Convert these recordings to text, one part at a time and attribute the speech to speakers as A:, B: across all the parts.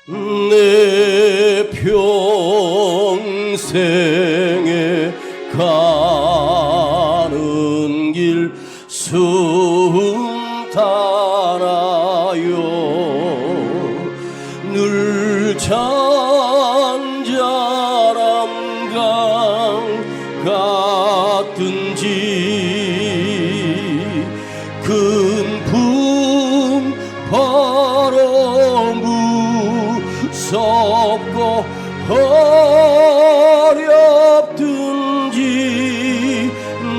A: 내 평생에 가는 길 순탄하여 늘 잔잔한 강 같은지 큰 품 바로 무섭고 어렵든지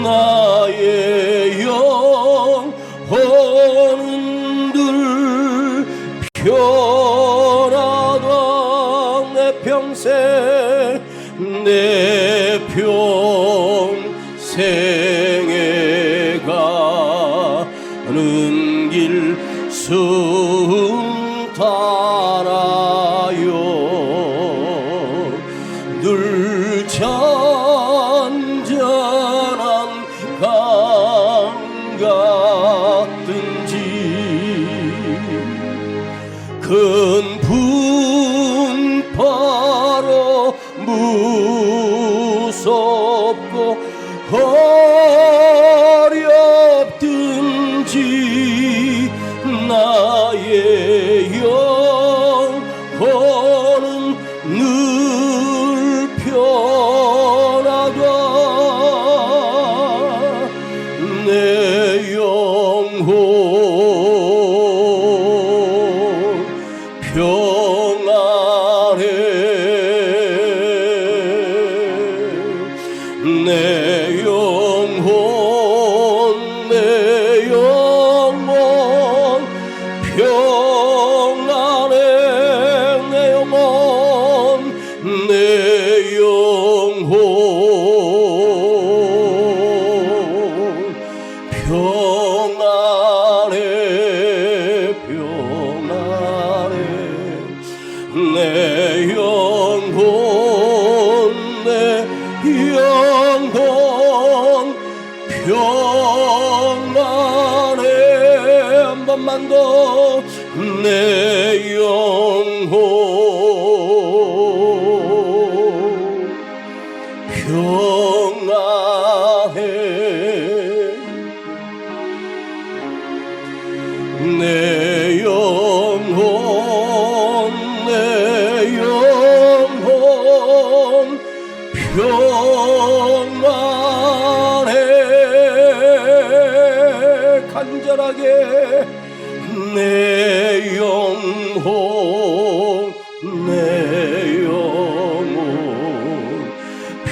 A: 나의 영혼은 늘 편하다. 내 평생에 가는 길 순탄하여 늘 잔잔한 강 같든지 큰 분파로 무섭고 어렵든지 나의 영혼은 늘 편하다. 내 영혼 평안해. 내 영혼 평안해. 내 영혼 평안해. 내 영혼 평안해. 한 번만 더. 내 영혼 평안해. 내 영혼 평안해. 간절하게 내 영혼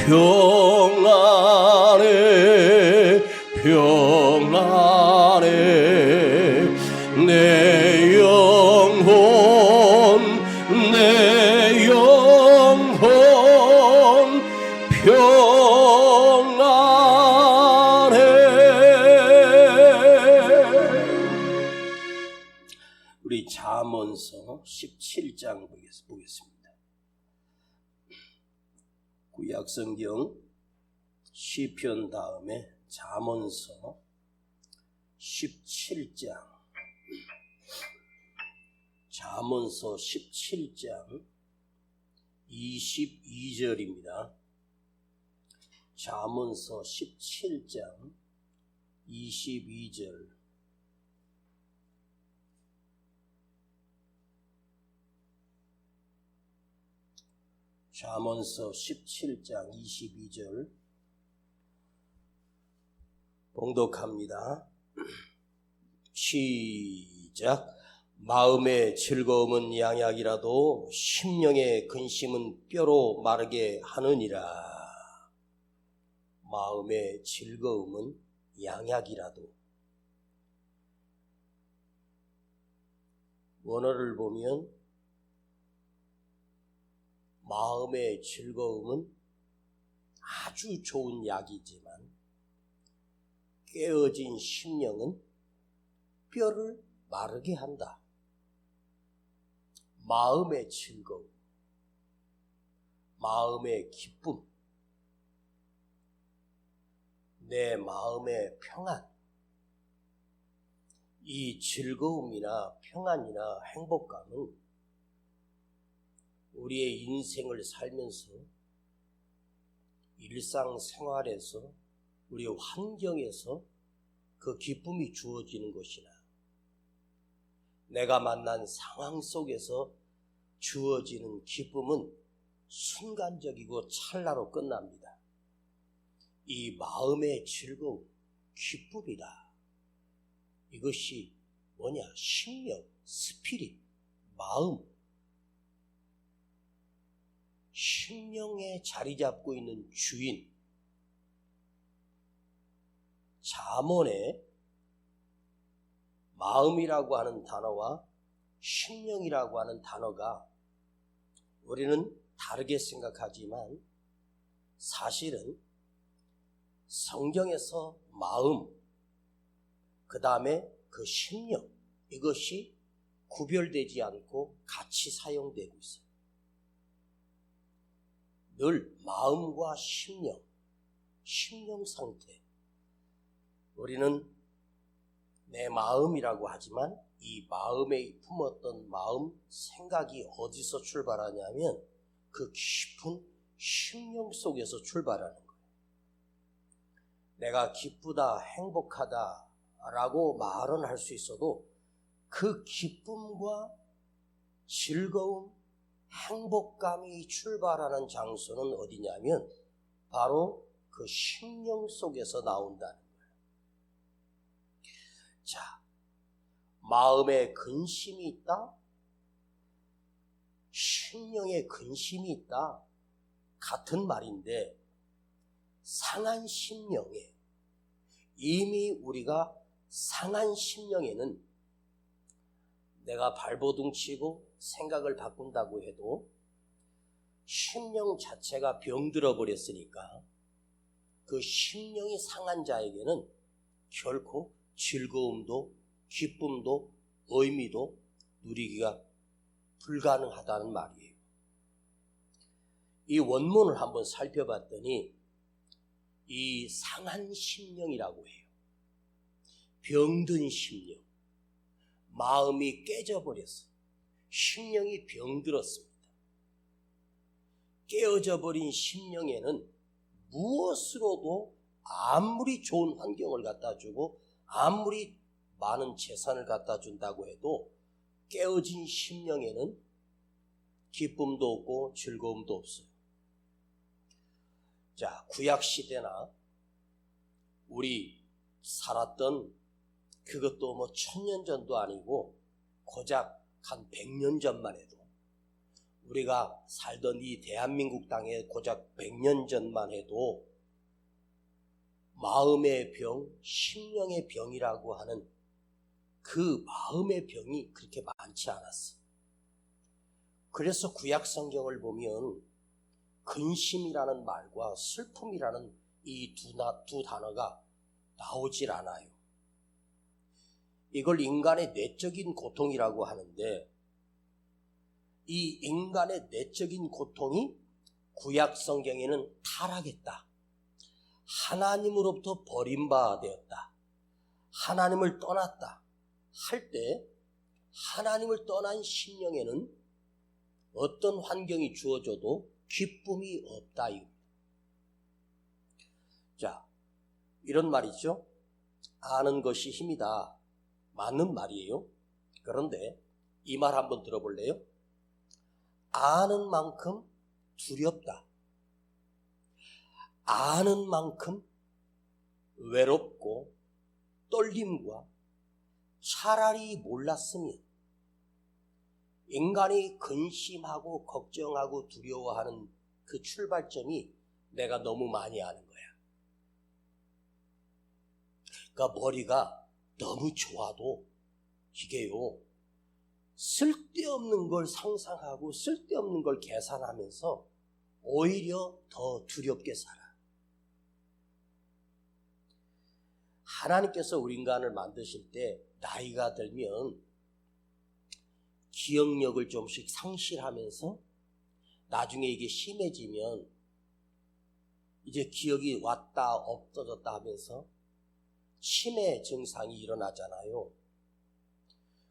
A: 평안해. 내 영혼 평안해. 우리 잠언서 17장 보겠습니다. 구약성경 시편 다음에 잠언서 17장, 잠언서 17장 22절입니다. 잠언서 17장 22절. 잠언서 17장 22절 봉독합니다. 시작. 마음의 즐거움은 양약이라도 심령의 근심은 뼈로 마르게 하느니라. 마음의 즐거움은 양약이라도. 원어를 보면 마음의 즐거움은 아주 좋은 약이지만 깨어진 심령은 뼈를 마르게 한다. 마음의 즐거움, 마음의 기쁨, 내 마음의 평안, 이 즐거움이나 평안이나 행복감은 우리의 인생을 살면서 일상생활에서 우리의 환경에서 그 기쁨이 주어지는 것이나 내가 만난 상황 속에서 주어지는 기쁨은 순간적이고 찰나로 끝납니다. 이 마음의 즐거움, 기쁨이다. 이것이 뭐냐? 심령, 스피릿, 마음. 심령에 자리 잡고 있는 주인. 잠언에 마음이라고 하는 단어와 심령이라고 하는 단어가 우리는 다르게 생각하지만 사실은 성경에서 마음, 그 다음에 그 심령, 이것이 구별되지 않고 같이 사용되고 있어요. 늘 마음과 심령, 심령 상태. 우리는 내 마음이라고 하지만 이 마음에 품었던 마음, 생각이 어디서 출발하냐면 그 깊은 심령 속에서 출발하는 거예요. 내가 기쁘다, 행복하다 라고 말은 할 수 있어도 그 기쁨과 즐거움, 행복감이 출발하는 장소는 어디냐면 바로 그 심령 속에서 나온다는 거예요. 자, 마음에 근심이 있다, 심령에 근심이 있다, 같은 말인데 상한 심령에, 이미 우리가 상한 심령에는 내가 발버둥 치고 생각을 바꾼다고 해도 심령 자체가 병들어 버렸으니까 그 심령이 상한 자에게는 결코 즐거움도 기쁨도 의미도 누리기가 불가능하다는 말이에요. 이 원문을 한번 살펴봤더니 이 상한 심령이라고 해요. 병든 심령, 마음이 깨져버렸어요. 심령이 병들었습니다. 깨어져 버린 심령에는 무엇으로도 아무리 좋은 환경을 갖다 주고 아무리 많은 재산을 갖다 준다고 해도 깨어진 심령에는 기쁨도 없고 즐거움도 없어요. 자, 구약시대나 우리 살았던 그것도 뭐 1000년 전도 아니고 고작 한 100년 전만 해도 우리가 살던 이 대한민국 땅에 고작 100년 전만 해도 마음의 병, 심령의 병이라고 하는 그 마음의 병이 그렇게 많지 않았어. 그래서 구약 성경을 보면 근심이라는 말과 슬픔이라는 이 두 단어가 나오질 않아요. 이걸 인간의 내적인 고통이라고 하는데 이 인간의 내적인 고통이 구약 성경에는 타락했다, 하나님으로부터 버림받았다, 하나님을 떠났다 할 때 하나님을 떠난 심령에는 어떤 환경이 주어져도 기쁨이 없다. 자, 이런 말이죠. 아는 것이 힘이다. 맞는 말이에요. 그런데 이 말 한번 들어볼래요? 아는 만큼 두렵다. 아는 만큼 외롭고 떨림과 차라리 몰랐으면, 인간이 근심하고 걱정하고 두려워하는 그 출발점이 내가 너무 많이 아는 거야. 그러니까 머리가 너무 좋아도 이게요, 쓸데없는 걸 상상하고 쓸데없는 걸 계산하면서 오히려 더 두렵게 살아. 하나님께서 우리 인간을 만드실 때 나이가 들면 기억력을 좀씩 상실하면서 나중에 이게 심해지면 이제 기억이 왔다 없어졌다 하면서 치매 증상이 일어나잖아요.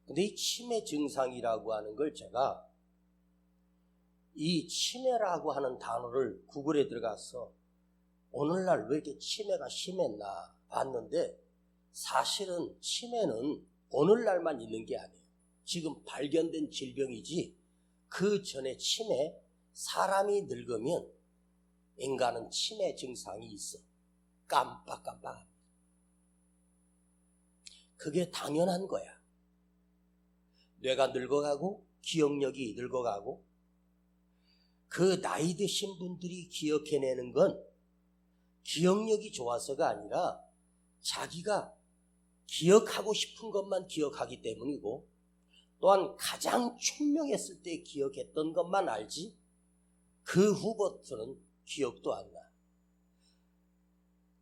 A: 근데 이 치매 증상이라고 하는 걸 제가 이 치매라고 하는 단어를 구글에 들어가서 오늘날 왜 이렇게 치매가 심했나 봤는데, 사실은 치매는 오늘날만 있는 게 아니에요. 지금 발견된 질병이지, 그 전에 치매, 사람이 늙으면 인간은 치매 증상이 있어. 깜빡깜빡. 그게 당연한 거야. 뇌가 늙어가고 기억력이 늙어가고, 그 나이 드신 분들이 기억해내는 건 기억력이 좋아서가 아니라 자기가 기억하고 싶은 것만 기억하기 때문이고, 또한 가장 총명했을 때 기억했던 것만 알지 그 후부터는 기억도 안 나.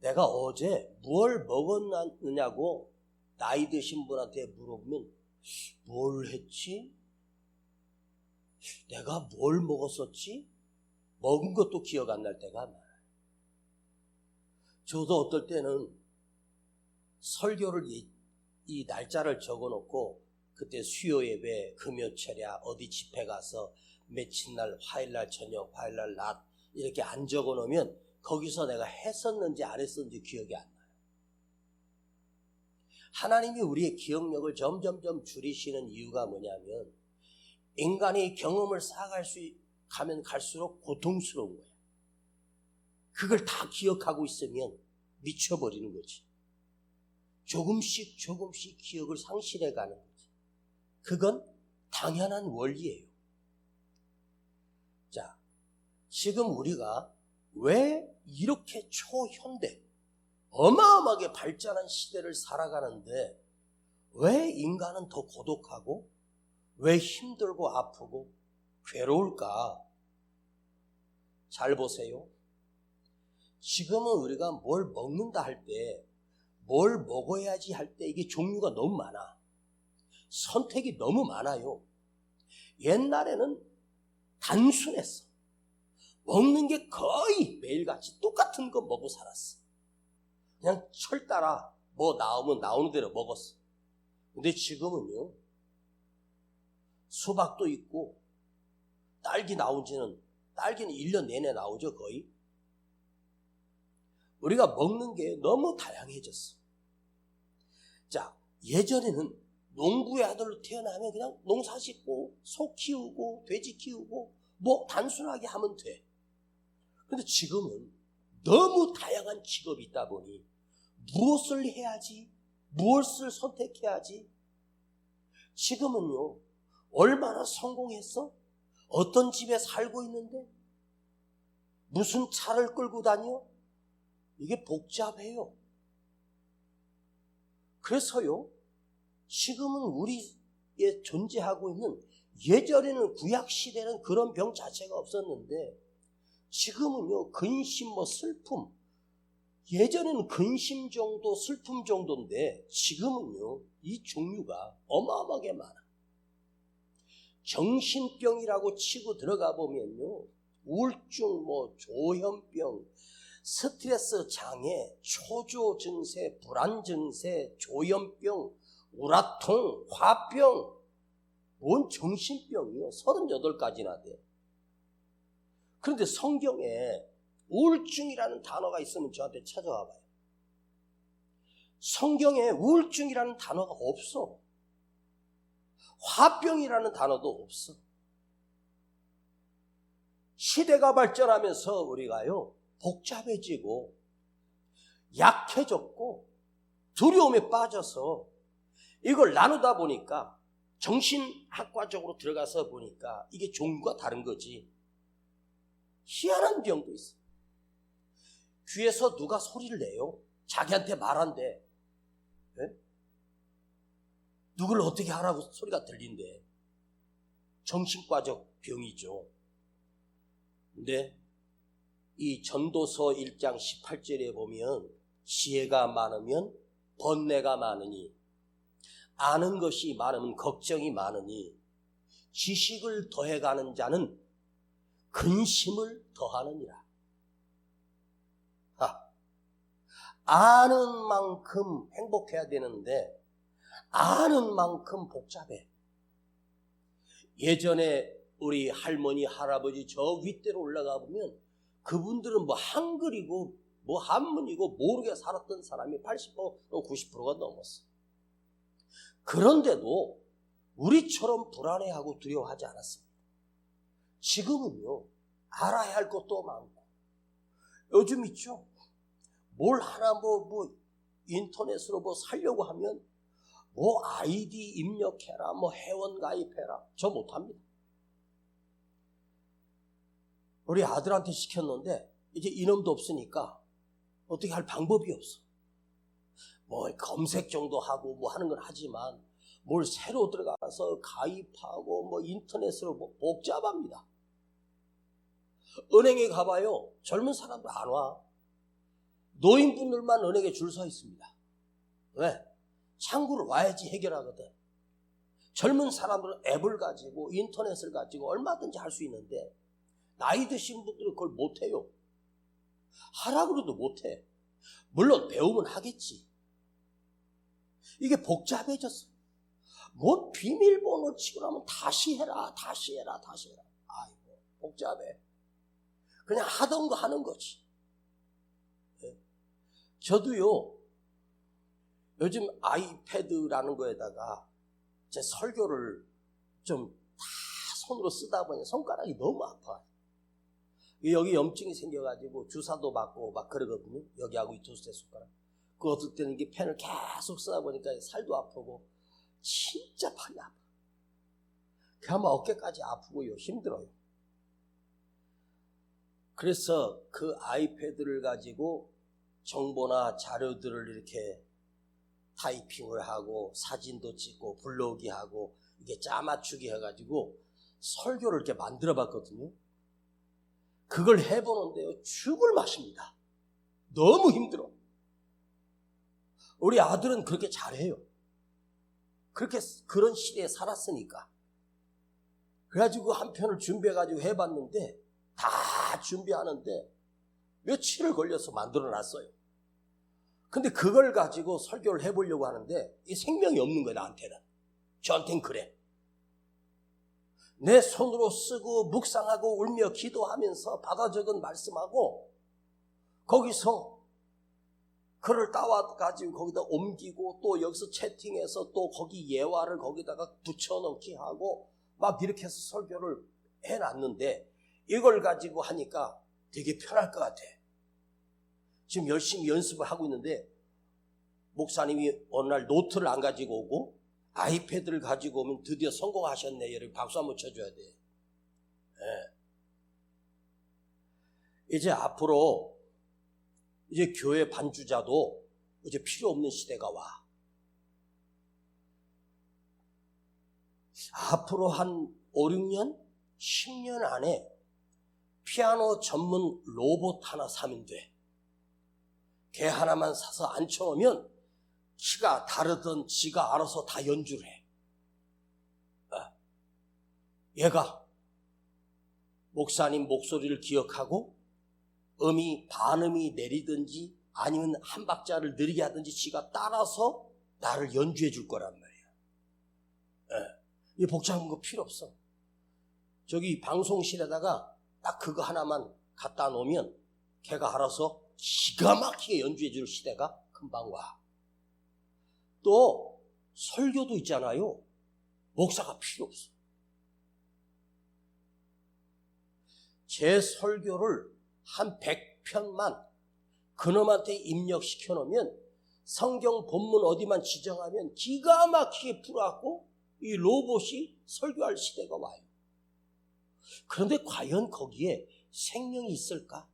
A: 내가 어제 뭘 먹었느냐고 나이 드신 분한테 물어보면 뭘 했지? 내가 뭘 먹었었지? 먹은 것도 기억 안 날 때가 많아요. 저도 어떨 때는 설교를 이 날짜를 적어놓고 그때 수요 예배, 금요철야 어디 집회 가서 며칠 날, 화요일날 저녁, 화요일날 낮 이렇게 안 적어놓으면 거기서 내가 했었는지 안 했었는지 기억이 안 나요. 하나님이 우리의 기억력을 점점점 줄이시는 이유가 뭐냐면, 인간이 경험을 쌓아갈 수 가면 갈수록 고통스러운 거야. 그걸 다 기억하고 있으면 미쳐버리는 거지. 조금씩 기억을 상실해가는 거지. 그건 당연한 원리예요. 자, 지금 우리가 왜 이렇게 초현대, 어마어마하게 발전한 시대를 살아가는데 왜 인간은 더 고독하고 왜 힘들고 아프고 괴로울까? 잘 보세요. 지금은 우리가 뭘 먹는다 할 때, 뭘 먹어야지 할 때 이게 종류가 너무 많아. 선택이 너무 많아요. 옛날에는 단순했어. 먹는 게 거의 매일같이 똑같은 거 먹고 살았어. 그냥 철 따라 뭐 나오면 나오는 대로 먹었어. 근데 지금은요, 수박도 있고 딸기는 1년 내내 나오죠, 거의. 우리가 먹는 게 너무 다양해졌어. 자, 예전에는 농부의 아들로 태어나면 그냥 농사 짓고 소 키우고 돼지 키우고 뭐 단순하게 하면 돼. 근데 지금은 너무 다양한 직업이 있다 보니 무엇을 해야지, 무엇을 선택해야지. 지금은요, 얼마나 성공했어? 어떤 집에 살고 있는데? 무슨 차를 끌고 다녀? 이게 복잡해요. 그래서요, 지금은 우리에 존재하고 있는, 예전에는 구약시대는 그런 병 자체가 없었는데 지금은요, 근심, 슬픔, 예전에는 근심 정도, 슬픔 정도인데 지금은요, 이 종류가 어마어마하게 많아. 정신병이라고 치고 들어가 보면요, 우울증, 조현병, 스트레스 장애, 초조 증세, 불안 증세, 조현병, 우라통, 화병, 뭔 정신병이요? 38가지나 돼. 그런데 성경에 우울증이라는 단어가 있으면 저한테 찾아와 봐요. 성경에 우울증이라는 단어가 없어. 화병이라는 단어도 없어. 시대가 발전하면서 우리가요, 복잡해지고 약해졌고 두려움에 빠져서 이걸 나누다 보니까, 정신학과적으로 들어가서 보니까 이게 종류가 다른 거지. 희한한 병도 있어. 귀에서 누가 소리를 내요. 자기한테 말한대. 네? 누굴 어떻게 하라고 소리가 들린대. 정신과적 병이죠. 근데 이 전도서 1장 18절에 보면, 지혜가 많으면 번뇌가 많으니, 아는 것이 많으면 걱정이 많으니, 지식을 더해가는 자는 근심을 더하느니라. 아는 만큼 행복해야 되는데 아는 만큼 복잡해. 예전에 우리 할머니, 할아버지 저 윗대로 올라가 보면 그분들은 뭐 한글이고 뭐 한문이고 모르게 살았던 사람이 80% 90%가 넘었어. 그런데도 우리처럼 불안해하고 두려워하지 않았습니다. 지금은요, 알아야 할 것도 많고, 요즘 있죠? 뭘 하나 뭐 인터넷으로 뭐 살려고 하면 뭐 아이디 입력해라, 뭐 회원 가입해라. 저 못합니다. 우리 아들한테 시켰는데 이제 이놈도 없으니까 어떻게 할 방법이 없어. 뭐 검색 정도 하고 뭐 하는 건 하지만 뭘 새로 들어가서 가입하고 뭐 인터넷으로 뭐 복잡합니다. 은행에 가봐요. 젊은 사람들 안 와. 노인분들만 은행에 줄 서 있습니다. 왜? 창구를 와야지 해결하거든. 젊은 사람들은 앱을 가지고 인터넷을 가지고 얼마든지 할 수 있는데 나이 드신 분들은 그걸 못해요. 하라 그래도 못해. 물론 배우면 하겠지. 이게 복잡해졌어. 뭔 비밀번호 치고 나면 다시 해라. 아이고 복잡해. 그냥 하던 거 하는 거지. 저도요, 요즘 아이패드라는 거에다가 제 설교를 좀 다 손으로 쓰다 보니 손가락이 너무 아파. 여기 염증이 생겨가지고 주사도 맞고 막 그러거든요. 여기하고 이 두 손가락. 그 어떨 때는 이게 펜을 계속 쓰다 보니까 살도 아프고 진짜 팔이 아파. 그야마 어깨까지 아프고요. 힘들어요. 그래서 그 아이패드를 가지고 정보나 자료들을 이렇게 타이핑을 하고 사진도 찍고 블로그 하고 이게 짜맞추기 해가지고 설교를 이렇게 만들어 봤거든요. 그걸 해보는데요, 죽을 맛입니다. 너무 힘들어. 우리 아들은 그렇게 잘해요. 그런 시대에 살았으니까. 그래가지고 한 편을 준비해가지고 해봤는데 다 준비하는데 며칠을 걸려서 만들어놨어요. 근데 그걸 가지고 설교를 해보려고 하는데 이 생명이 없는 거예요, 나한테는. 저한테는 그래. 내 손으로 쓰고 묵상하고 울며 기도하면서 받아 적은 말씀하고 거기서 글을 따와가지고 거기다 옮기고 또 여기서 채팅해서 또 거기 예화를 거기다가 붙여넣기 하고 막 이렇게 해서 설교를 해놨는데 이걸 가지고 하니까 되게 편할 것 같아. 지금 열심히 연습을 하고 있는데 목사님이 어느 날 노트를 안 가지고 오고 아이패드를 가지고 오면 드디어 성공하셨네. 여러분 박수 한번 쳐줘야 돼. 네. 이제 앞으로 이제 교회 반주자도 이제 필요 없는 시대가 와. 앞으로 한 5, 6년, 10년 안에 피아노 전문 로봇 하나 사면 돼. 걔 하나만 사서 앉혀놓으면 키가 다르든 지가 알아서 다 연주를 해. 얘가 목사님 목소리를 기억하고 음이 반음이 내리든지 아니면 한 박자를 느리게 하든지 지가 따라서 나를 연주해 줄 거란 말이야. 이 복잡한 거 필요 없어. 저기 방송실에다가 딱 그거 하나만 갖다 놓으면 걔가 알아서 기가 막히게 연주해 줄 시대가 금방 와. 또 설교도 있잖아요. 목사가 필요 없어. 제 설교를 한 100편만 그놈한테 입력시켜 놓으면 성경 본문 어디만 지정하면 기가 막히게 풀어갖고 이 로봇이 설교할 시대가 와요. 그런데 과연 거기에 생명이 있을까?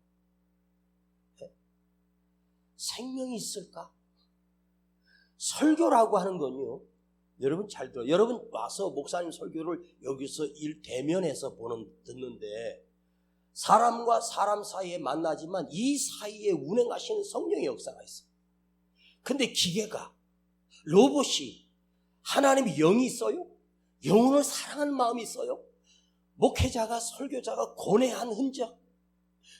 A: 생명이 있을까? 설교라고 하는 건요, 여러분 잘 들어요. 여러분 와서 목사님 설교를 여기서 대면해서 듣는데 사람과 사람 사이에 만나지만 이 사이에 운행하시는 성령의 역사가 있어요. 근데 기계가, 로봇이 하나님의 영이 있어요? 영혼을 사랑하는 마음이 있어요? 목회자가, 설교자가 고뇌한 흔적,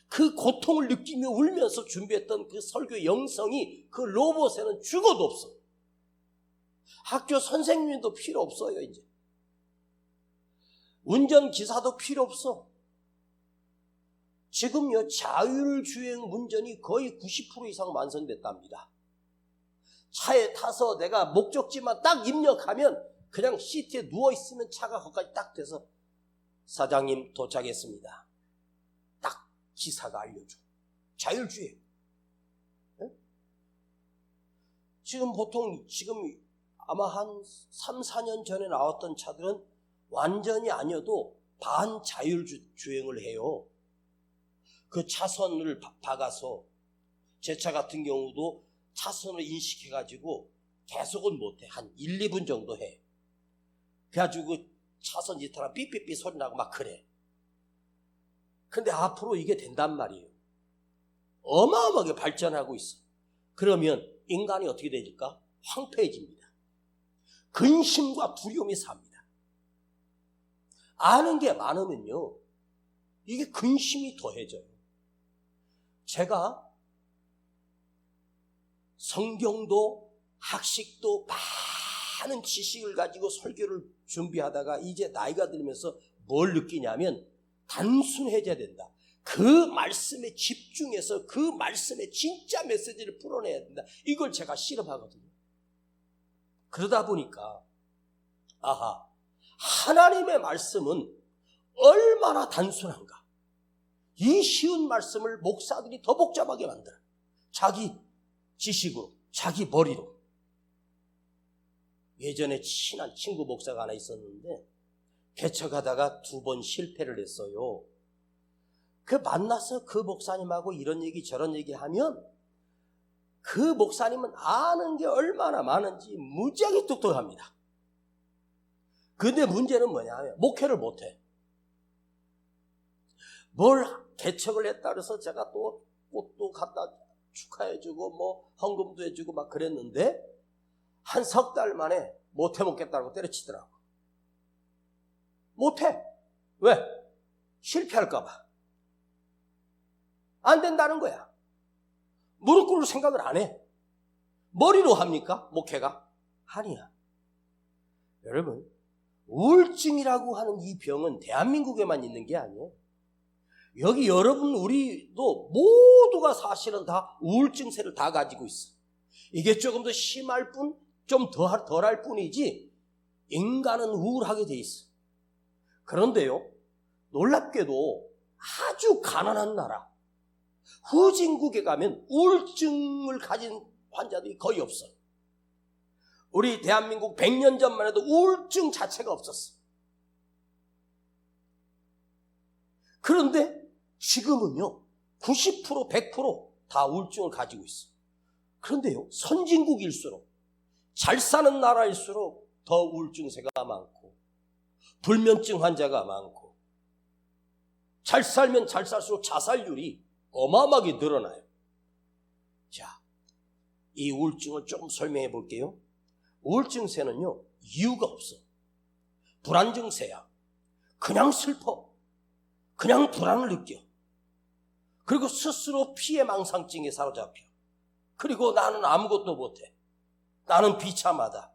A: 그 고통을 느끼며 울면서 준비했던 그 설교 영성이 그 로봇에는 죽어도 없어. 학교 선생님도 필요 없어요, 이제. 운전기사도 필요 없어. 지금요, 자율주행 운전이 거의 90% 이상 완성됐답니다. 차에 타서 내가 목적지만 딱 입력하면 그냥 시트에 누워있으면 차가 거기까지 딱 돼서 사장님 도착했습니다. 딱 기사가 알려줘. 자율주행. 네? 지금 아마 한 3, 4년 전에 나왔던 차들은 완전히 아니어도 반 자율주행을 해요. 그 차선을 박아서 제 차 같은 경우도 차선을 인식해가지고 계속은 못해. 한 1, 2분 정도 해. 그래가지고 그 차선 이탈하면 삐삐삐 소리 나고 막 그래. 근데 앞으로 이게 된단 말이에요. 어마어마하게 발전하고 있어. 그러면 인간이 어떻게 되니까? 황폐해집니다. 근심과 두려움이 삽니다. 아는 게 많으면요, 이게 근심이 더해져요. 제가 성경도 학식도 많은 지식을 가지고 설교를 준비하다가 이제 나이가 들면서 뭘 느끼냐면 단순해져야 된다. 그 말씀에 집중해서 그 말씀의 진짜 메시지를 풀어내야 된다. 이걸 제가 실험하거든요. 그러다 보니까 하나님의 말씀은 얼마나 단순한가. 이 쉬운 말씀을 목사들이 더 복잡하게 만들어요. 자기 지식으로, 자기 머리로. 예전에 친한 친구 목사가 하나 있었는데 개척하다가 2번 실패를 했어요. 만나서 그 목사님하고 이런 얘기 저런 얘기 하면 그 목사님은 아는 게 얼마나 많은지 무지하게 똑똑합니다. 근데 문제는 뭐냐면 목회를 못해. 뭘 개척을 했다 그래서 제가 또 꽃도 갖다 축하해주고 뭐 헌금도 해주고 막 그랬는데 한 3달 만에 못해 먹겠다고 때려치더라고. 못해. 왜? 실패할까 봐. 안 된다는 거야. 무릎 꿇을 생각을 안 해. 머리로 합니까? 목회가? 아니야. 여러분, 우울증이라고 하는 이 병은 대한민국에만 있는 게 아니에요. 여기 여러분, 우리도 모두가 사실은 다 우울증세를 다 가지고 있어. 이게 조금 더 심할 뿐, 좀 덜할 뿐이지 인간은 우울하게 돼 있어. 그런데요, 놀랍게도 아주 가난한 나라 후진국에 가면 우울증을 가진 환자들이 거의 없어. 우리 대한민국 100년 전만 해도 우울증 자체가 없었어. 그런데 지금은요 90% 100% 다 우울증을 가지고 있어. 그런데요 선진국일수록 잘 사는 나라일수록 더 우울증세가 많고 불면증 환자가 많고 잘 살면 잘 살수록 자살률이 어마어마하게 늘어나요. 자, 이 우울증을 조금 설명해 볼게요. 우울증세는요 이유가 없어. 불안증세야. 그냥 슬퍼. 그냥 불안을 느껴. 그리고 스스로 피해망상증에 사로잡혀. 그리고 나는 아무것도 못해. 나는 비참하다.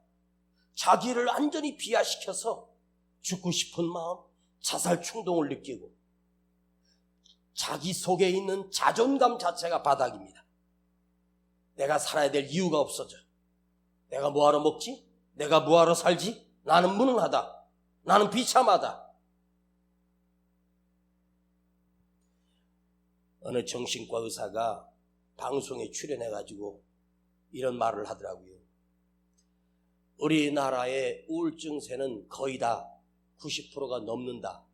A: 자기를 완전히 비하시켜서 죽고 싶은 마음, 자살 충동을 느끼고 자기 속에 있는 자존감 자체가 바닥입니다. 내가 살아야 될 이유가 없어져. 내가 뭐하러 먹지? 내가 뭐하러 살지? 나는 무능하다. 나는 비참하다. 어느 정신과 의사가 방송에 출연해가지고 이런 말을 하더라고요. 우리나라의 우울증세는 거의 다 90%가 넘는다.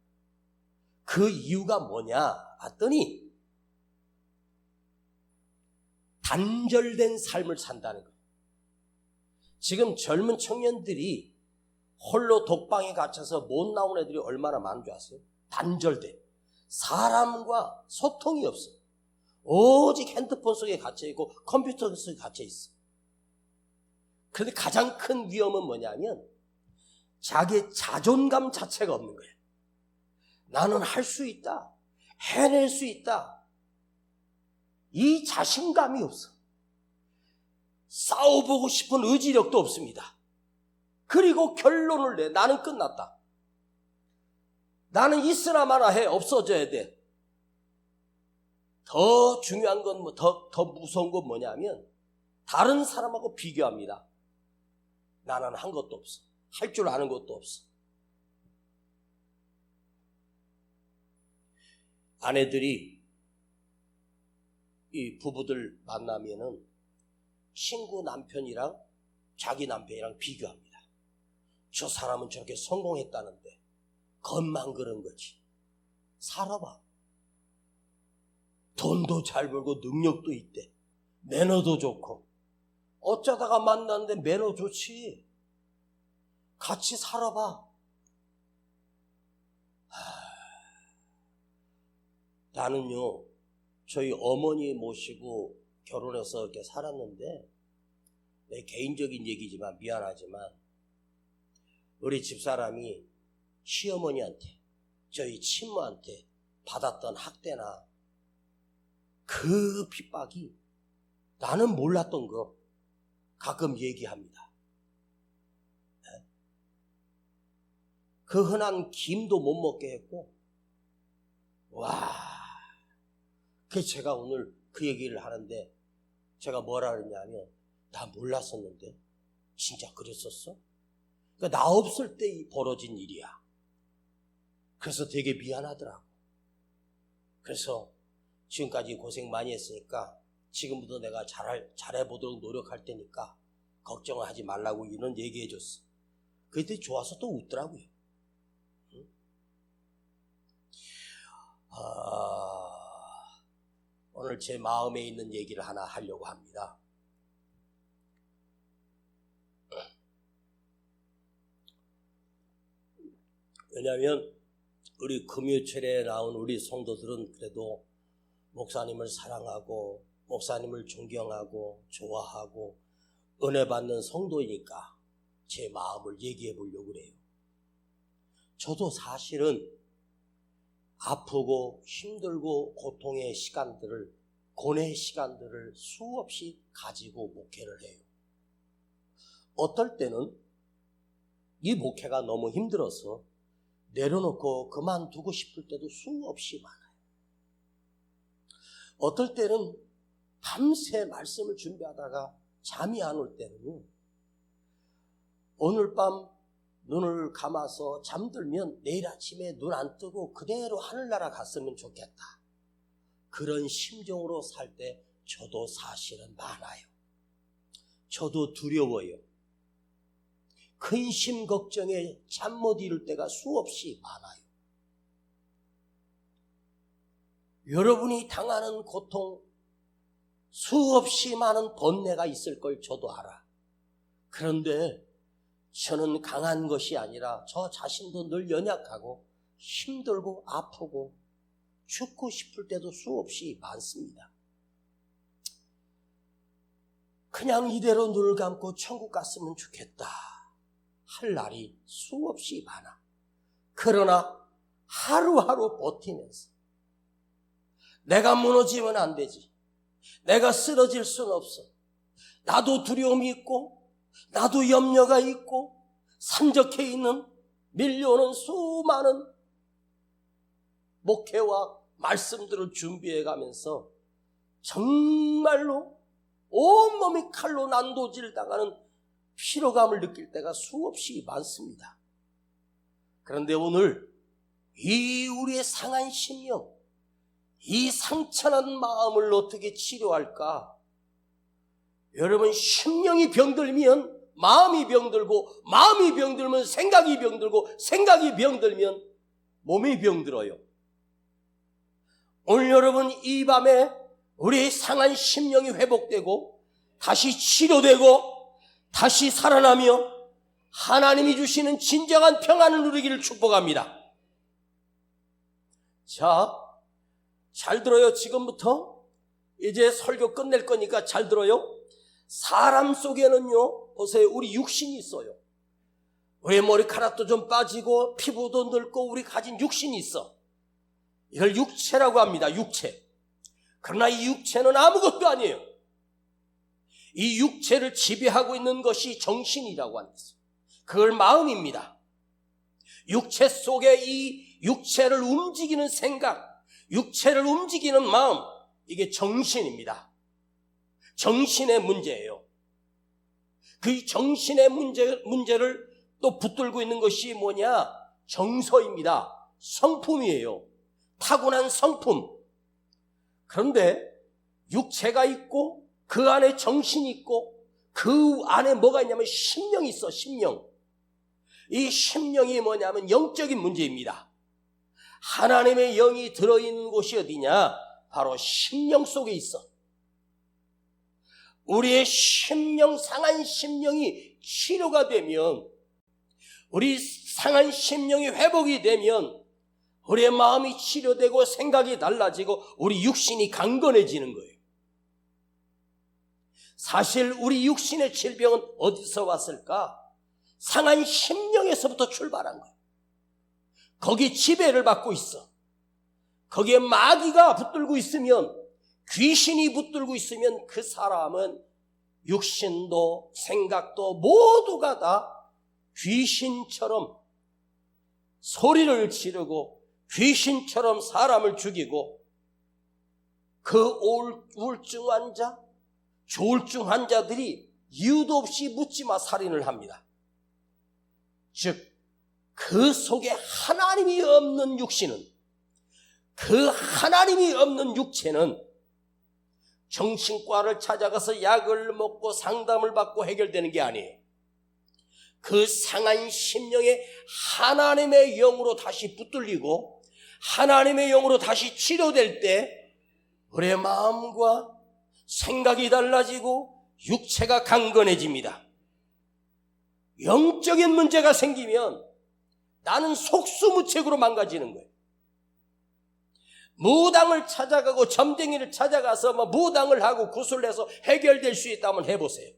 A: 그 이유가 뭐냐 봤더니 단절된 삶을 산다는 거예요. 지금 젊은 청년들이 홀로 독방에 갇혀서 못 나온 애들이 얼마나 많은 줄 아세요? 단절돼. 사람과 소통이 없어. 오직 핸드폰 속에 갇혀있고 컴퓨터 속에 갇혀있어. 그런데 가장 큰 위험은 뭐냐면 자기의 자존감 자체가 없는 거예요. 나는 할 수 있다. 해낼 수 있다. 이 자신감이 없어. 싸워보고 싶은 의지력도 없습니다. 그리고 결론을 내. 나는 끝났다. 나는 있으나 마나 해. 없어져야 돼. 더 중요한 건 더 무서운 건 뭐냐면 다른 사람하고 비교합니다. 나는 한 것도 없어. 할 줄 아는 것도 없어. 아내들이 이 부부들 만나면은 친구 남편이랑 자기 남편이랑 비교합니다. 저 사람은 저렇게 성공했다는데 겉만 그런 거지. 살아봐. 돈도 잘 벌고 능력도 있대. 매너도 좋고. 어쩌다가 만났는데 매너 좋지. 같이 살아봐. 나는요, 저희 어머니 모시고 결혼해서 이렇게 살았는데, 내 개인적인 얘기지만 미안하지만, 우리 집사람이 시어머니한테, 저희 친모한테 받았던 학대나 그 핍박이 나는 몰랐던 거 가끔 얘기합니다. 그 흔한 김도 못 먹게 했고, 와, 그래서 제가 오늘 그 얘기를 하는데 제가 뭐라 그랬냐면, 나 몰랐었는데 진짜 그랬었어? 그러니까 나 없을 때 벌어진 일이야. 그래서 되게 미안하더라고. 그래서 지금까지 고생 많이 했으니까 지금부터 내가 잘해보도록 노력할 테니까 걱정을 하지 말라고 이런 얘기해줬어. 그때 좋아서 또 웃더라고요. 응? 오늘 제 마음에 있는 얘기를 하나 하려고 합니다. 왜냐하면 우리 금요철에 나온 우리 성도들은 그래도 목사님을 사랑하고 목사님을 존경하고 좋아하고 은혜 받는 성도이니까 제 마음을 얘기해 보려고 그래요. 저도 사실은 아프고 힘들고 고통의 시간들을, 고뇌의 시간들을 수없이 가지고 목회를 해요. 어떨 때는 이 목회가 너무 힘들어서 내려놓고 그만두고 싶을 때도 수없이 많아요. 어떨 때는 밤새 말씀을 준비하다가 잠이 안 올 때는 오늘 밤 눈을 감아서 잠들면 내일 아침에 눈 안 뜨고 그대로 하늘나라 갔으면 좋겠다. 그런 심정으로 살 때 저도 사실은 많아요. 저도 두려워요. 근심 걱정에 잠 못 이룰 때가 수없이 많아요. 여러분이 당하는 고통, 수없이 많은 번뇌가 있을 걸 저도 알아. 그런데 저는 강한 것이 아니라 저 자신도 늘 연약하고 힘들고 아프고 죽고 싶을 때도 수없이 많습니다. 그냥 이대로 눈을 감고 천국 갔으면 좋겠다 할 날이 수없이 많아. 그러나 하루하루 버티면서 내가 무너지면 안 되지. 내가 쓰러질 수는 없어. 나도 두려움이 있고 나도 염려가 있고 산적해 있는 밀려오는 수많은 목회와 말씀들을 준비해 가면서 정말로 온몸이 칼로 난도질 당하는 피로감을 느낄 때가 수없이 많습니다. 그런데 오늘 이 우리의 상한 심령, 이 상처난 마음을 어떻게 치료할까? 여러분, 심령이 병들면 마음이 병들고, 마음이 병들면 생각이 병들고, 생각이 병들면 몸이 병들어요. 오늘 여러분, 이 밤에 우리의 상한 심령이 회복되고 다시 치료되고 다시 살아나며 하나님이 주시는 진정한 평안을 누리기를 축복합니다. 자, 잘 들어요. 지금부터 이제 설교 끝낼 거니까 잘 들어요. 사람 속에는요, 보세요, 우리 육신이 있어요. 우리 머리카락도 좀 빠지고 피부도 늙고 우리 가진 육신이 있어. 이걸 육체라고 합니다. 육체. 그러나 이 육체는 아무것도 아니에요. 이 육체를 지배하고 있는 것이 정신이라고 하는 것이에요. 그걸 마음입니다. 육체 속에 이 육체를 움직이는 생각, 육체를 움직이는 마음, 이게 정신입니다. 정신의 문제예요. 그 정신의 문제를 또 붙들고 있는 것이 뭐냐? 정서입니다. 성품이에요. 타고난 성품. 그런데 육체가 있고 그 안에 정신이 있고 그 안에 뭐가 있냐면 심령이 있어. 심령. 이 심령이 뭐냐면 영적인 문제입니다. 하나님의 영이 들어있는 곳이 어디냐? 바로 심령 속에 있어. 우리의 심령, 상한 심령이 치료가 되면, 우리 상한 심령이 회복이 되면 우리의 마음이 치료되고 생각이 달라지고 우리 육신이 강건해지는 거예요. 사실 우리 육신의 질병은 어디서 왔을까? 상한 심령에서부터 출발한 거예요. 거기 지배를 받고 있어. 거기에 마귀가 붙들고 있으면, 귀신이 붙들고 있으면 그 사람은 육신도 생각도 모두가 다 귀신처럼 소리를 지르고 귀신처럼 사람을 죽이고, 그 우울증 환자, 조울증 환자들이 이유도 없이 묻지마 살인을 합니다. 즉 그 속에 하나님이 없는 육신은, 그 하나님이 없는 육체는 정신과를 찾아가서 약을 먹고 상담을 받고 해결되는 게 아니에요. 그 상한 심령에 하나님의 영으로 다시 붙들리고 하나님의 영으로 다시 치료될 때 우리의 마음과 생각이 달라지고 육체가 강건해집니다. 영적인 문제가 생기면 나는 속수무책으로 망가지는 거예요. 무당을 찾아가고 점쟁이를 찾아가서 무당을 하고 구슬해서 해결될 수 있다면 해보세요.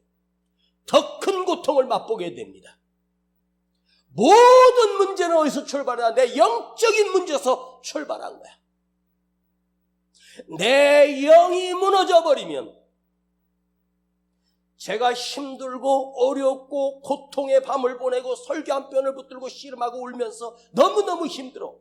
A: 더 큰 고통을 맛보게 됩니다. 모든 문제는 어디서 출발하냐? 내 영적인 문제에서 출발한 거야. 내 영이 무너져 버리면, 제가 힘들고 어렵고 고통의 밤을 보내고 설교 한 편을 붙들고 씨름하고 울면서 너무너무 힘들어.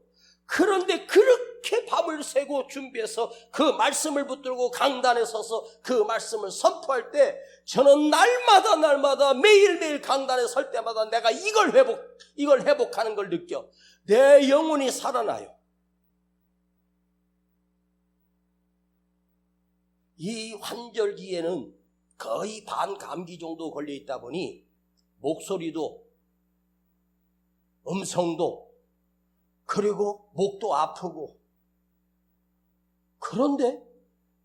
A: 그런데 그렇게 밤을 새고 준비해서 그 말씀을 붙들고 강단에 서서 그 말씀을 선포할 때, 저는 날마다 매일매일 강단에 설 때마다 내가 이걸 회복하는 걸 느껴. 내 영혼이 살아나요. 이 환절기에는 거의 반감기 정도 걸려 있다 보니 목소리도, 음성도, 그리고 목도 아프고, 그런데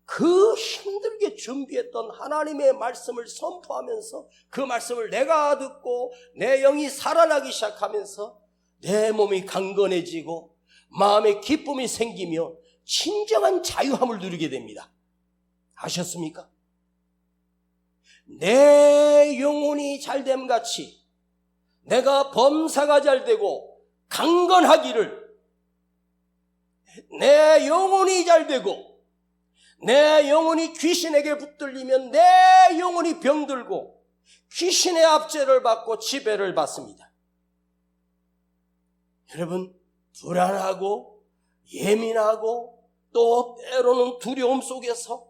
A: 그 힘들게 준비했던 하나님의 말씀을 선포하면서 그 말씀을 내가 듣고 내 영이 살아나기 시작하면서 내 몸이 강건해지고 마음에 기쁨이 생기며 진정한 자유함을 누리게 됩니다. 아셨습니까? 내 영혼이 잘됨 같이 내가 범사가 잘되고 강건하기를, 내 영혼이 잘되고 내 영혼이 귀신에게 붙들리면 내 영혼이 병들고 귀신의 압제를 받고 지배를 받습니다. 여러분, 불안하고 예민하고 또 때로는 두려움 속에서,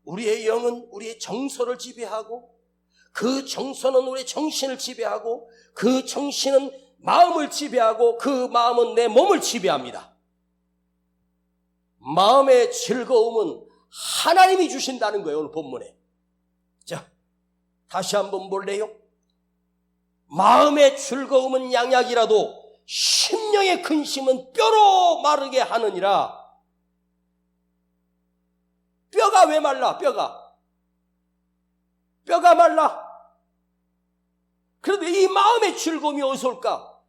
A: 우리의 영은 우리의 정서를 지배하고, 그 정서는 우리의 정신을 지배하고, 그 정신은 마음을 지배하고, 그 마음은 내 몸을 지배합니다. 마음의 즐거움은 하나님이 주신다는 거예요, 오늘 본문에. 자, 다시 한번 볼래요? 마음의 즐거움은 양약이라도 심령의 근심은 뼈로 마르게 하느니라. 뼈가 왜 말라? 뼈가 말라. 그런데 이 마음의 즐거움이 어디서 올까?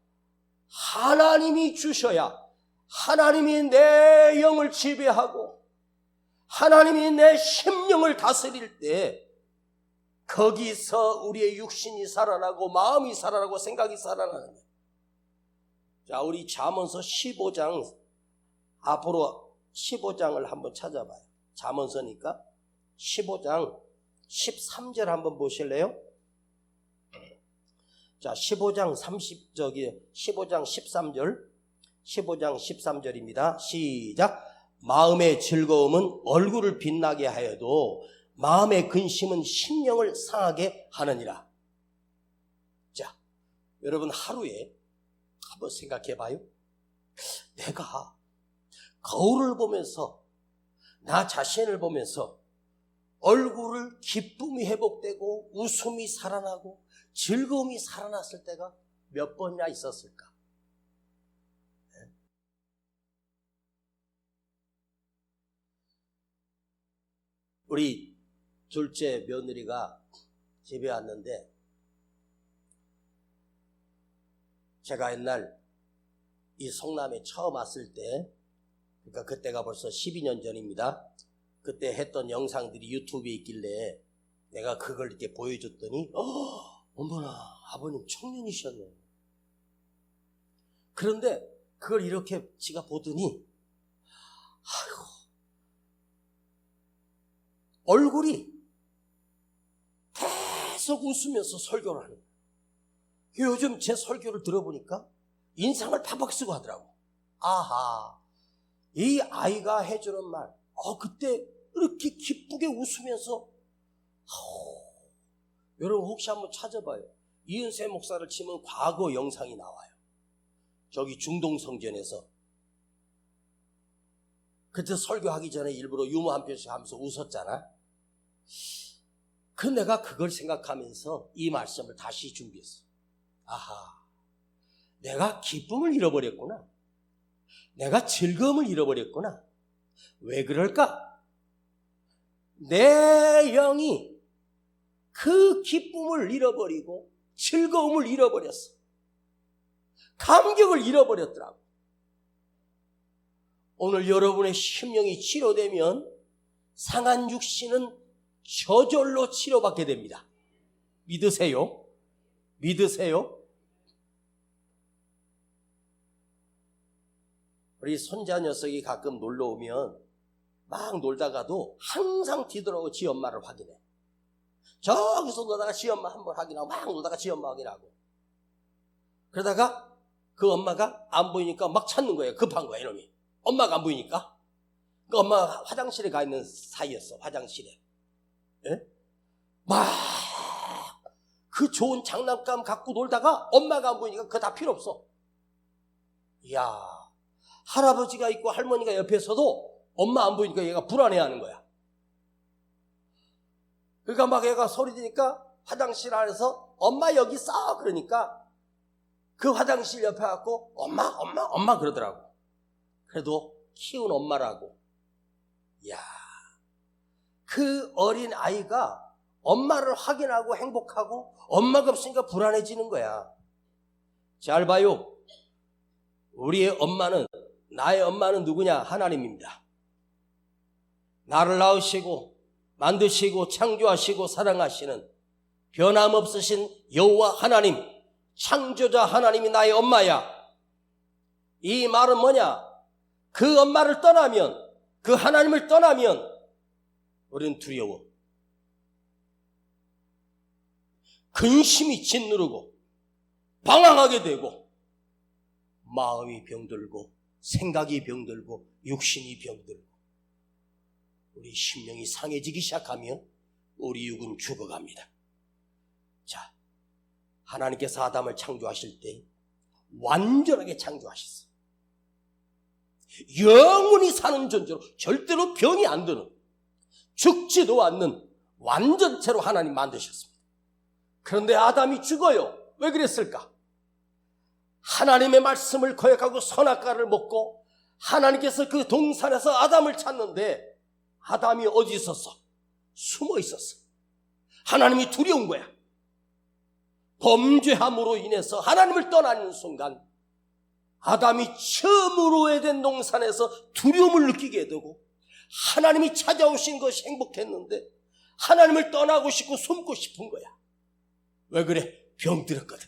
A: 하나님이 주셔야, 하나님이 내 영을 지배하고 하나님이 내 심령을 다스릴 때 거기서 우리의 육신이 살아나고 마음이 살아나고 생각이 살아나는 거예요. 자, 우리 잠언서 15장, 앞으로 15장을 한번 찾아봐요. 잠언서니까 15장 13절 한번 보실래요? 자, 15장 13절. 15장 13절입니다. 시작. 마음의 즐거움은 얼굴을 빛나게 하여도 마음의 근심은 심령을 상하게 하느니라. 자, 여러분 하루에 한번 생각해 봐요. 내가 거울을 보면서 나 자신을 보면서 얼굴을 기쁨이 회복되고 웃음이 살아나고 즐거움이 살아났을 때가 몇 번이나 있었을까? 우리 둘째 며느리가 집에 왔는데 제가 옛날 이 성남에 처음 왔을 때, 그러니까 그때가 벌써 12년 전입니다. 그때 했던 영상들이 유튜브에 있길래 내가 그걸 이렇게 보여줬더니 어머나 아버님 청년이셨네. 그런데 그걸 이렇게 지가 보더니 아이고 얼굴이 계속 웃으면서 설교를 하는 거예요. 요즘 제 설교를 들어보니까 인상을 팍팍 쓰고 하더라고. 아하, 이 아이가 해주는 말, 그때 이렇게 기쁘게 웃으면서 여러분 혹시 한번 찾아봐요. 이은세 목사를 치면 과거 영상이 나와요. 저기 중동성전에서 그때 설교하기 전에 일부러 유머 한 편씩 하면서 웃었잖아. 그 내가 그걸 생각하면서 이 말씀을 다시 준비했어. 아하, 내가 기쁨을 잃어버렸구나. 내가 즐거움을 잃어버렸구나. 왜 그럴까? 내 영이 그 기쁨을 잃어버리고 즐거움을 잃어버렸어. 감격을 잃어버렸더라고. 오늘 여러분의 심령이 치료되면 상한 육신은 저절로 치료받게 됩니다. 믿으세요? 믿으세요? 우리 손자 녀석이 가끔 놀러 오면 막 놀다가도 항상 뒤돌아오고 지 엄마를 확인해. 저기서 놀다가 지 엄마 한번 확인하고 막 놀다가 지 엄마 확인하고. 그러다가 그 엄마가 안 보이니까 막 찾는 거예요. 급한 거야 이놈이. 엄마가 안 보이니까. 그 엄마가 화장실에 가 있는 사이였어. 화장실에. 예? 막 그 좋은 장난감 갖고 놀다가 엄마가 안 보이니까 그거 다 필요 없어. 이야, 할아버지가 있고 할머니가 옆에서도 엄마 안 보이니까 얘가 불안해하는 거야. 그러니까 막 얘가 소리 지니까 화장실 안에서 엄마 여기 있어 그러니까 그 화장실 옆에 갖고 엄마 그러더라고. 그래도 키운 엄마라고. 이야, 그 어린 아이가 엄마를 확인하고 행복하고 엄마가 없으니까 불안해지는 거야. 잘 봐요. 우리의 엄마는, 나의 엄마는 누구냐? 하나님입니다. 나를 낳으시고 만드시고 창조하시고 사랑하시는 변함없으신 여호와 하나님, 창조자 하나님이 나의 엄마야. 이 말은 뭐냐? 그 엄마를 떠나면, 그 하나님을 떠나면 우리는 두려워. 근심이 짓누르고 방황하게 되고 마음이 병들고 생각이 병들고 육신이 병들고 우리 심령이 상해지기 시작하면 우리 육은 죽어갑니다. 자, 하나님께서 아담을 창조하실 때 완전하게 창조하셨어요. 영원히 사는 존재로 절대로 병이 안 드는, 죽지도 않는 완전체로 하나님 만드셨습니다. 그런데 아담이 죽어요. 왜 그랬을까? 하나님의 말씀을 거역하고 선악과를 먹고 하나님께서 그 동산에서 아담을 찾는데 아담이 어디 있었어? 숨어 있었어. 하나님이 두려운 거야. 범죄함으로 인해서 하나님을 떠나는 순간 아담이 처음으로 에덴 동산에서 두려움을 느끼게 되고 하나님이 찾아오신 것이 행복했는데 하나님을 떠나고 싶고 숨고 싶은 거야. 왜 그래? 병들었거든.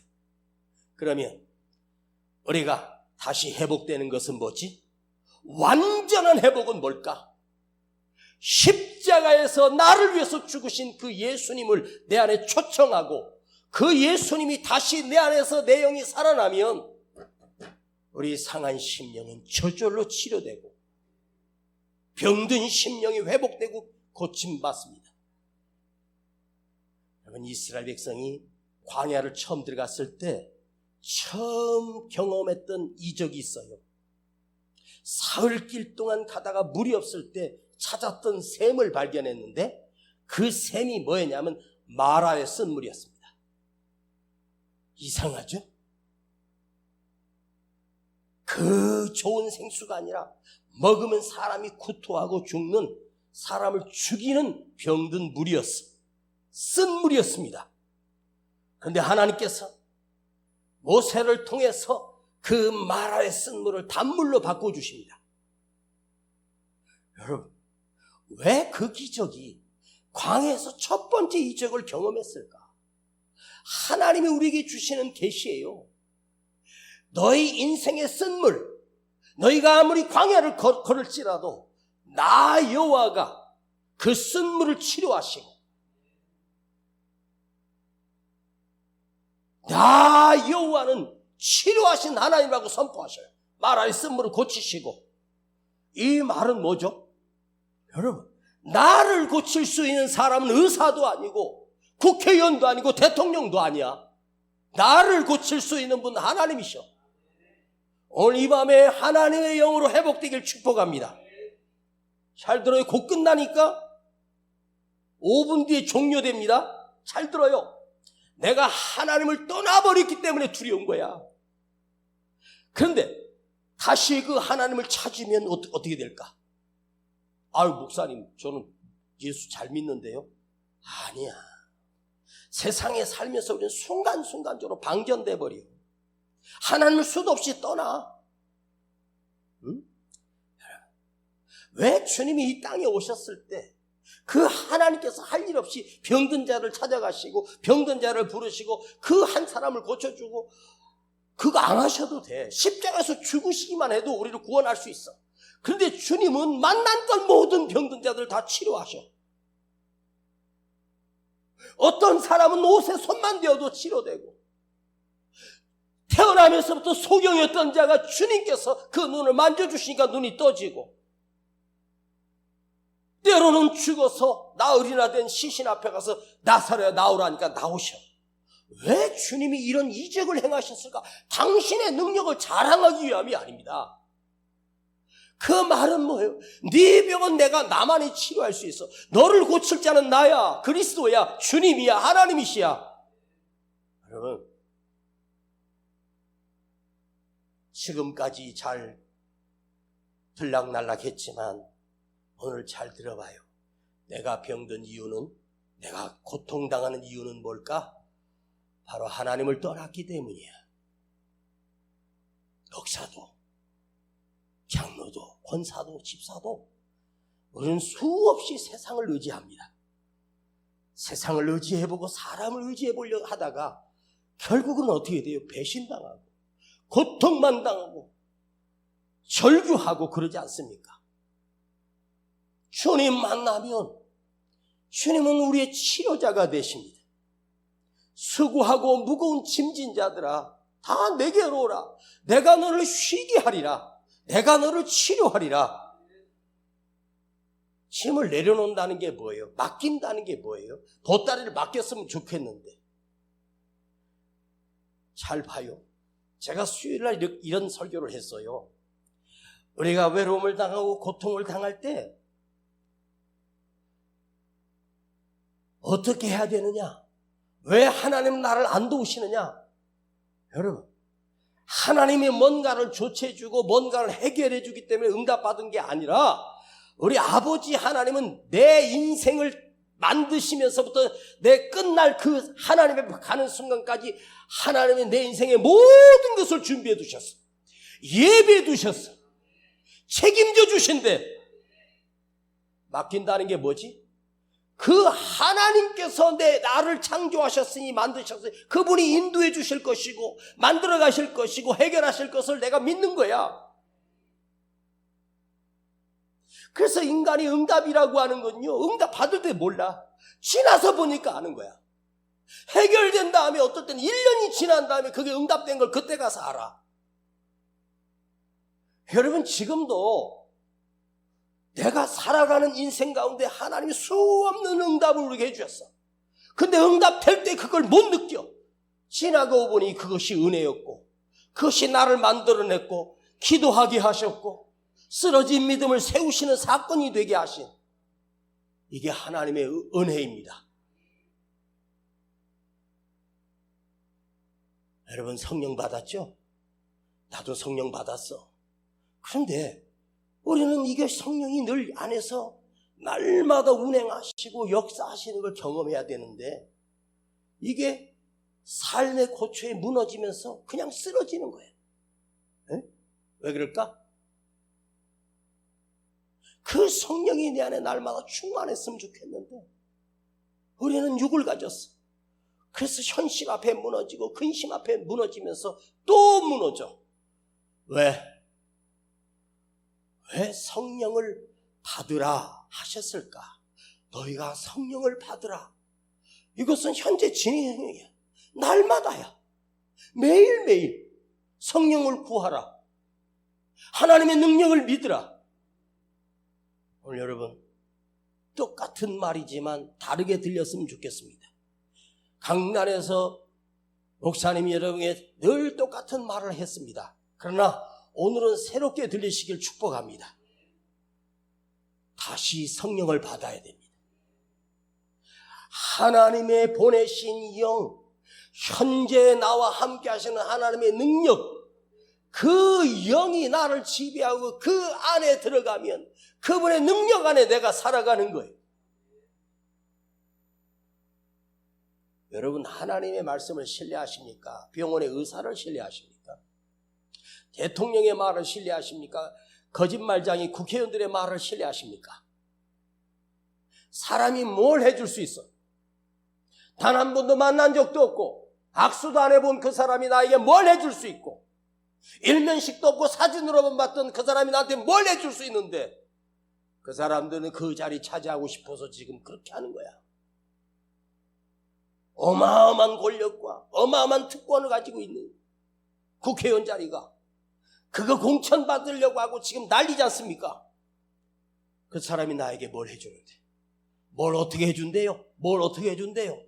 A: 그러면 우리가 다시 회복되는 것은 뭐지? 완전한 회복은 뭘까? 십자가에서 나를 위해서 죽으신 그 예수님을 내 안에 초청하고 그 예수님이 다시 내 안에서 내 영이 살아나면 우리 상한 심령은 저절로 치료되고 병든 심령이 회복되고 고침받습니다. 여러분, 이스라엘 백성이 광야를 처음 들어갔을 때 처음 경험했던 이적이 있어요. 사흘길 동안 가다가 물이 없을 때 찾았던 샘을 발견했는데 그 샘이 뭐였냐면 마라의 쓴물이었습니다. 이상하죠? 그 좋은 생수가 아니라 먹으면 사람이 구토하고 죽는, 사람을 죽이는 병든 물이었어. 쓴 물이었습니다. 그런데 하나님께서 모세를 통해서 그 마라의 쓴 물을 단물로 바꿔주십니다. 여러분, 왜 그 기적이 광야에서 첫 번째 이적을 경험했을까? 하나님이 우리에게 주시는 계시예요. 너희 인생의 쓴물, 너희가 아무리 광야를 걸을지라도 나 여호와가 그 쓴물을 치료하시고 나 여호와는 치료하신 하나님이라고 선포하셔요. 마라의 쓴물을 고치시고. 이 말은 뭐죠? 여러분, 나를 고칠 수 있는 사람은 의사도 아니고 국회의원도 아니고 대통령도 아니야. 나를 고칠 수 있는 분은 하나님이셔. 오늘 이 밤에 하나님의 영으로 회복되길 축복합니다. 잘 들어요. 곧 끝나니까 5분 뒤에 종료됩니다. 잘 들어요. 내가 하나님을 떠나버렸기 때문에 두려운 거야. 그런데 다시 그 하나님을 찾으면 어떻게 될까? 아유, 목사님, 저는 예수 잘 믿는데요. 아니야. 세상에 살면서 우리는 순간순간적으로 방전돼 버려. 하나님을 수도 없이 떠나. 응? 왜 주님이 이 땅에 오셨을 때 그 하나님께서 할 일 없이 병든 자를 찾아가시고 병든 자를 부르시고 그 한 사람을 고쳐주고, 그거 안 하셔도 돼. 십자가에서 죽으시기만 해도 우리를 구원할 수 있어. 그런데 주님은 만난 모든 병든 자들 다 치료하셔. 어떤 사람은 옷에 손만 대어도 치료되고, 태어나면서부터 소경이었던 자가 주님께서 그 눈을 만져주시니까 눈이 떠지고, 때로는 죽어서 나으리나 된 시신 앞에 가서 나사로야 나오라니까 나오셔. 왜 주님이 이런 이적을 행하셨을까? 당신의 능력을 자랑하기 위함이 아닙니다. 그 말은 뭐예요? 네 병은 내가 나만이 치료할 수 있어. 너를 고칠 자는 나야, 그리스도야, 주님이야, 하나님이시야. 여러분, 지금까지 잘 들락날락했지만 오늘 잘 들어봐요. 내가 병든 이유는, 내가 고통당하는 이유는 뭘까? 바로 하나님을 떠났기 때문이야. 목사도, 장로도, 권사도, 집사도 우리는 수없이 세상을 의지합니다. 세상을 의지해보고 사람을 의지해보려고 하다가 결국은 어떻게 돼요? 배신당하고 고통만 당하고 절규하고 그러지 않습니까? 주님 만나면 주님은 우리의 치료자가 되십니다. 수고하고 무거운 짐진 자들아, 다 내게로 오라. 내가 너를 쉬게 하리라. 내가 너를 치료하리라. 짐을 내려놓는다는 게 뭐예요? 맡긴다는 게 뭐예요? 보따리를 맡겼으면 좋겠는데. 잘 봐요. 제가 수요일날 이런 설교를 했어요. 우리가 외로움을 당하고 고통을 당할 때 어떻게 해야 되느냐? 왜 하나님은 나를 안 도우시느냐? 여러분, 하나님이 뭔가를 조치해주고 뭔가를 해결해주기 때문에 응답받은 게 아니라 우리 아버지 하나님은 내 인생을 만드시면서부터 내 끝날 그 하나님 앞에 가는 순간까지 하나님이 내 인생의 모든 것을 준비해 두셨어. 예배해 두셨어. 책임져 주신대. 맡긴다는 게 뭐지? 그 하나님께서 나를 창조하셨으니 만드셨으니 그분이 인도해 주실 것이고 만들어 가실 것이고 해결하실 것을 내가 믿는 거야. 그래서 인간이 응답이라고 하는 건요, 응답 받을 때 몰라. 지나서 보니까 아는 거야. 해결된 다음에 어떨 때는 1년이 지난 다음에 그게 응답된 걸 그때 가서 알아. 여러분, 지금도 내가 살아가는 인생 가운데 하나님이 수없는 응답을 우리에게 해주셨어. 근데 응답될 때 그걸 못 느껴. 지나고 보니 그것이 은혜였고, 그것이 나를 만들어냈고, 기도하게 하셨고, 쓰러진 믿음을 세우시는 사건이 되게 하신, 이게 하나님의 은혜입니다. 여러분, 성령 받았죠? 나도 성령 받았어. 그런데 우리는 이게 성령이 늘 안에서 날마다 운행하시고 역사하시는 걸 경험해야 되는데, 이게 삶의 고초에 무너지면서 그냥 쓰러지는 거예요. 에? 왜 그럴까? 그 성령이 내 안에 날마다 충만했으면 좋겠는데 우리는 육을 가졌어. 그래서 현실 앞에 무너지고 근심 앞에 무너지면서 또 무너져. 왜 성령을 받으라 하셨을까? 너희가 성령을 받으라. 이것은 현재 진행형이야. 날마다야. 매일매일 성령을 구하라. 하나님의 능력을 믿으라. 오늘 여러분, 똑같은 말이지만 다르게 들렸으면 좋겠습니다. 강단에서 목사님이 여러분에게 늘 똑같은 말을 했습니다. 그러나 오늘은 새롭게 들리시길 축복합니다. 다시 성령을 받아야 됩니다. 하나님의 보내신 영, 현재 나와 함께 하시는 하나님의 능력, 그 영이 나를 지배하고 그 안에 들어가면 그분의 능력 안에 내가 살아가는 거예요. 여러분, 하나님의 말씀을 신뢰하십니까? 병원의 의사를 신뢰하십니까? 대통령의 말을 신뢰하십니까? 거짓말장이 국회의원들의 말을 신뢰하십니까? 사람이 뭘 해줄 수 있어? 단 한 번도 만난 적도 없고 악수도 안 해본 그 사람이 나에게 뭘 해줄 수 있고, 일면식도 없고 사진으로만 봤던 그 사람이 나한테 뭘 해줄 수 있는데, 그 사람들은 그 자리 차지하고 싶어서 지금 그렇게 하는 거야. 어마어마한 권력과 어마어마한 특권을 가지고 있는 국회의원 자리가, 그거 공천받으려고 하고 지금 난리지 않습니까? 그 사람이 나에게 뭘 해주는데, 뭘 어떻게 해준대요? 뭘 어떻게 해준대요?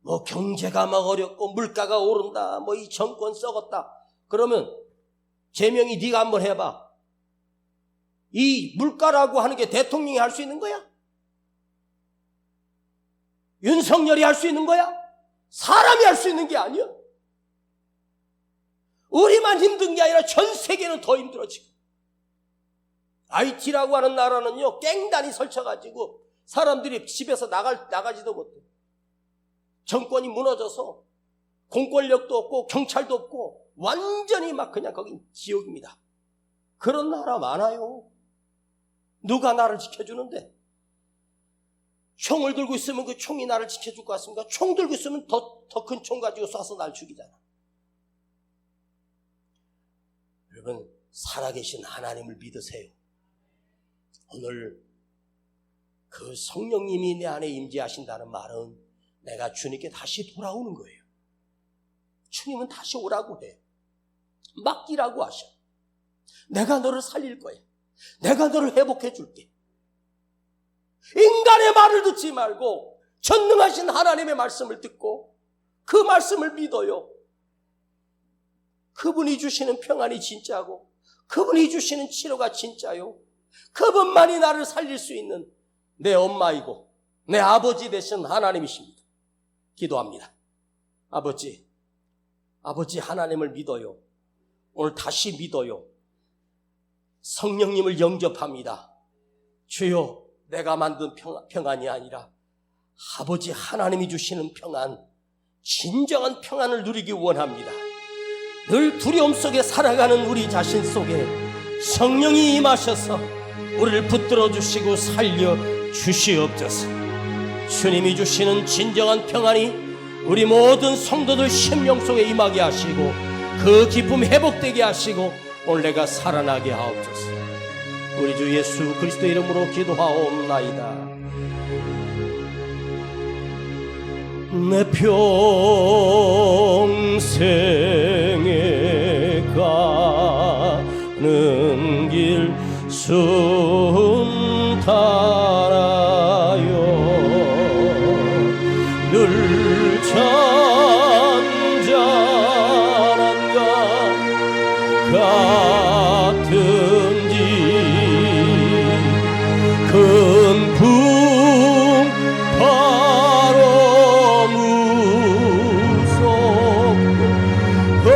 A: 뭐 경제가 막 어렵고 물가가 오른다, 뭐 이 정권 썩었다. 그러면 제명이 네가 한번 해봐. 이 물가라고 하는 게 대통령이 할 수 있는 거야? 윤석열이 할 수 있는 거야? 사람이 할 수 있는 게 아니야. 우리만 힘든 게 아니라 전 세계는 더 힘들어 지금. IT라고 하는 나라는요, 깽단이 설쳐가지고 사람들이 집에서 나가지도 못해. 정권이 무너져서 공권력도 없고 경찰도 없고 완전히 막 그냥 거긴 지옥입니다. 그런 나라 많아요. 누가 나를 지켜주는데? 총을 들고 있으면 그 총이 나를 지켜줄 것 같습니까? 총 들고 있으면 더 큰 총 가지고 쏴서 날 죽이잖아. 여러분, 살아계신 하나님을 믿으세요. 오늘 그 성령님이 내 안에 임재하신다는 말은 내가 주님께 다시 돌아오는 거예요. 주님은 다시 오라고 해. 맡기라고 하셔. 내가 너를 살릴 거야. 내가 너를 회복해 줄게. 인간의 말을 듣지 말고 전능하신 하나님의 말씀을 듣고 그 말씀을 믿어요. 그분이 주시는 평안이 진짜고 그분이 주시는 치료가 진짜요. 그분만이 나를 살릴 수 있는 내 엄마이고 내 아버지 되신 하나님이십니다. 기도합니다. 아버지 하나님을 믿어요. 오늘 다시 믿어요. 성령님을 영접합니다. 주여, 내가 만든 평안이 아니라 아버지 하나님이 주시는 평안, 진정한 평안을 누리기 원합니다. 늘 두려움 속에 살아가는 우리 자신 속에 성령이 임하셔서 우리를 붙들어 주시고 살려 주시옵소서. 주님이 주시는 진정한 평안이 우리 모든 성도들 심령 속에 임하게 하시고 그 기쁨 회복되게 하시고 오늘 내가 살아나게 하옵소서. 우리 주 예수 그리스도 이름으로 기도하옵나이다. 내 평생애가 길 순탄하여 늘 잔잔한가 같은지 큰 풍 바로 무섭고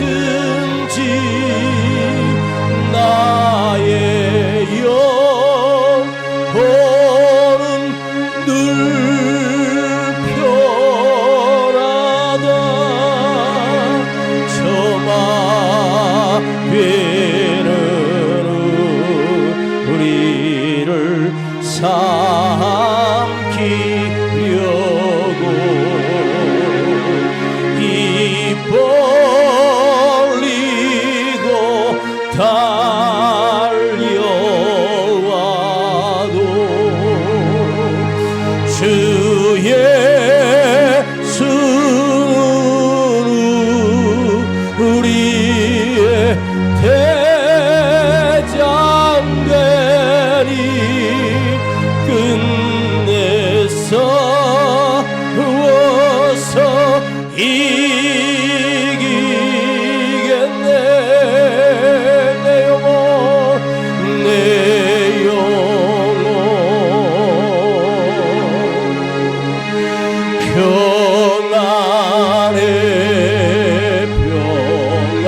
A: 어렵든지 나의 영혼은 늘 편하다 저마 되는 우리를 삼키려고 입 벌리고 달려와도 주의 수는 우리의 대장되니 끝내서 싸워서 이기겠네 내 영혼 내 영혼 평안해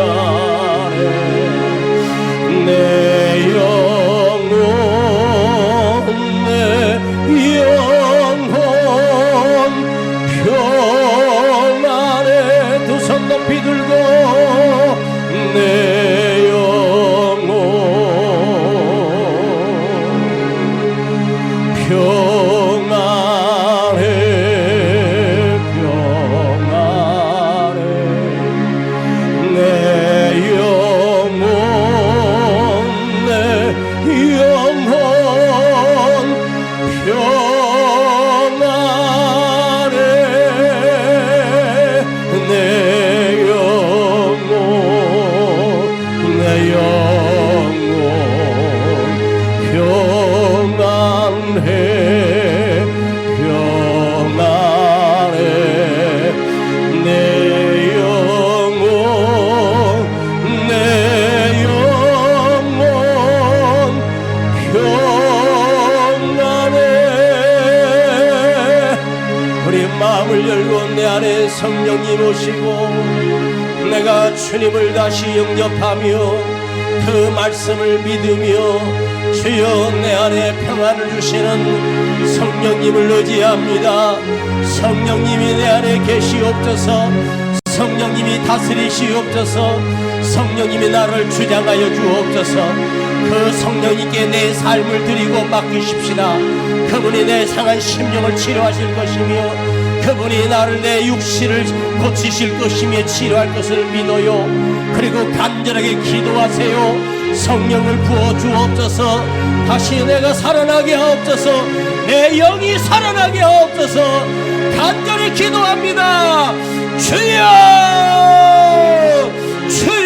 A: 평안해 내 영혼 내 영혼 평안해 두 손 높이 들고 내 영혼 평안해 평안해 내 영혼 내 영혼 평안해 내 영혼 내 영혼 평안해 평안해 내 영혼 내 영혼 평안해 우리 마음을 열고 내 안에 성령님 오시고 내가 주님을 다시 영접하며 그 말씀을 믿으며 주여 내 안에 평안을 주시는 성령님을 의지합니다. 성령님이 내 안에 계시옵소서 성령님이 다스리시옵소서 성령님이 나를 주장하여 주옵소서 그 성령님께 내 삶을 드리고 맡기십시다. 그분이 내 상한 심령을 치료하실 것이며 그분이 나를 내 육신을 고치실 것이며 치료할 것을 믿어요. 그리고 간절하게 기도하세요. 성령을 부어 주옵소서 다시 내가 살아나게 하옵소서 내 영이 살아나게 하옵소서 간절히 기도합니다. 주여 주여